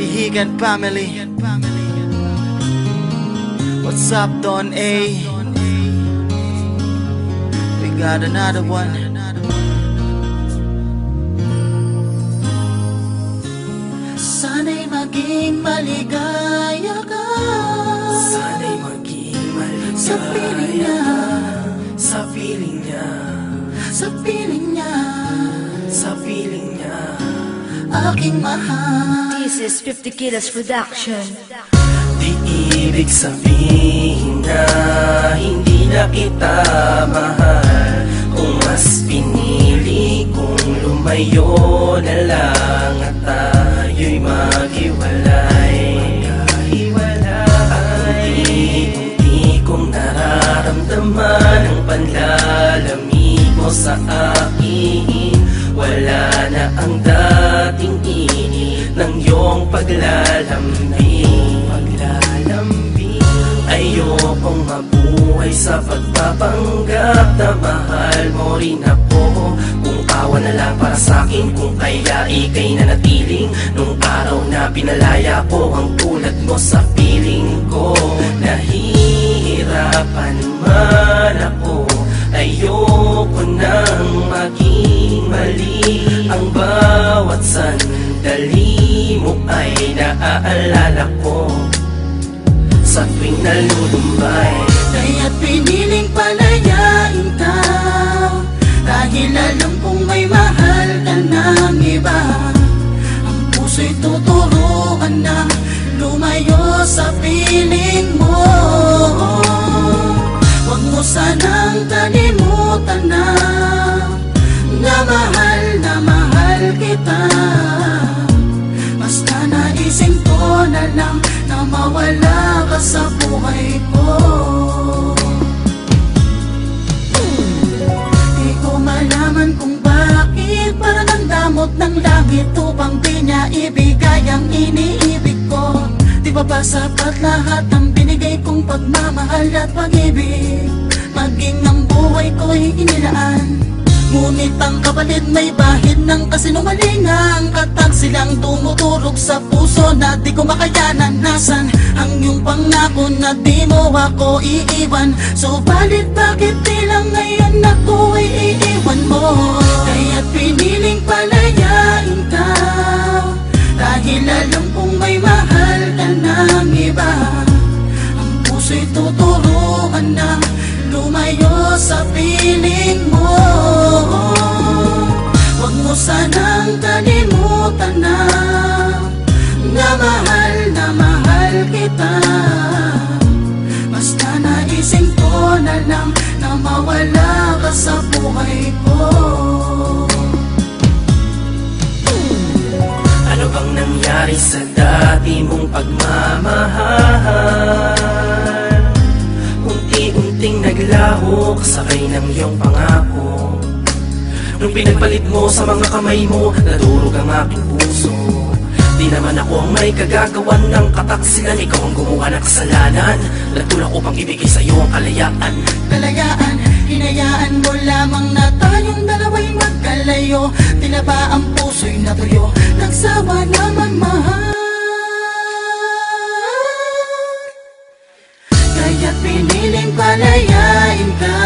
Bihigan family. What's up, Don A? We got another one. Sana'y maging maligaya ka. Sana'y maging maligaya sa piling niya, sa piling niya, sa piling niya, sa piling niya. aking mahal. This is 50 Kilos Production. Di ibig sabihin na hindi na kita mahal. Kung mas pinili kong lumayo na lang at tayo'y maghiwalay. Unti-unti kong nararamdaman ang panlalamig mo sa akin. Wala na ang dating init ng iyong paglalambing. Ayokong mabuhay sa pagpapanggap na mahal mo rin ako. Kung awa na lang para sa'kin, kung kaya ika'y nanatiling nung araw na pinalaya ko ang tulad mo sa piling ko. Nahihirapan man ako, ayoko nang maging mali. Ang bawat sandali mo ay naaalala ko sa tuwing nalulumbay. Kaya't piniling palayain ka, dahil alam kong may mahal ka ng iba. Ang puso'y tuturuan na lumayo sa piling mo. Huwag mo sanang kalimutan na mahal kita. Basta naisip ko na lang na mawala ka sa buhay ko. Di ko malaman kung bakit parang ang damot ng langit upang di niya ibigay ang iniibig ko. Di ba ba sapat lahat ng binigay kong pagmamahal at pag-ibig? Maging ang buhay ko'y inilaan, ngunit ang kapalit may bahid ng kasinungalingang katag. Silang tumutulog sa puso na di ko makayanan. Nasan ang iyong pangako na di mo ako iiwan? Subalit bakit tila ngayon ako ay iiwan mo? Kaya't piniling palayain ka, dahil alam kong may mahal ka ng iba. Ang puso'y tuturuan na lumayo sa piling mo. Huwag mo sanang kalimutan na mahal kita. Basta naisip ko na lang na mawala ka sa buhay ko. Ano bang nangyari sa dati mong pagmamahal? Unti-unting naglaho kasabay ng iyong pangako. Nung pinagpalit mo sa mga kamay mo, nadurog ang aking puso. Di naman ako ang may kagagawan ng kataksilan. Ikaw ang gumawa ng kasalanan. Nagtulak upang ibigay sa'yo ang kalayaan. Kalayaan, hinayaan mo lamang na tayong dalawa'y magkalayo. Tila ba ang puso'y natuyo, nagsawa na magmahal? Kaya't piniling palayain ka,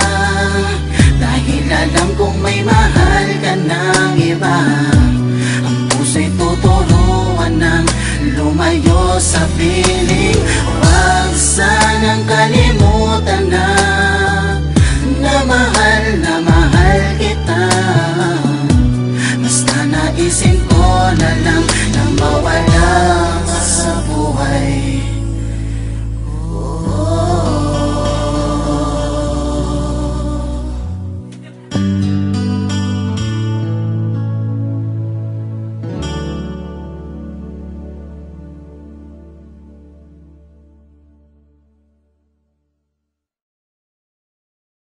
dahil alam kong may mahal ka ng iba. Ang puso'y tuturuan ng lumayo sa piling. Huwag sanang kalimutan na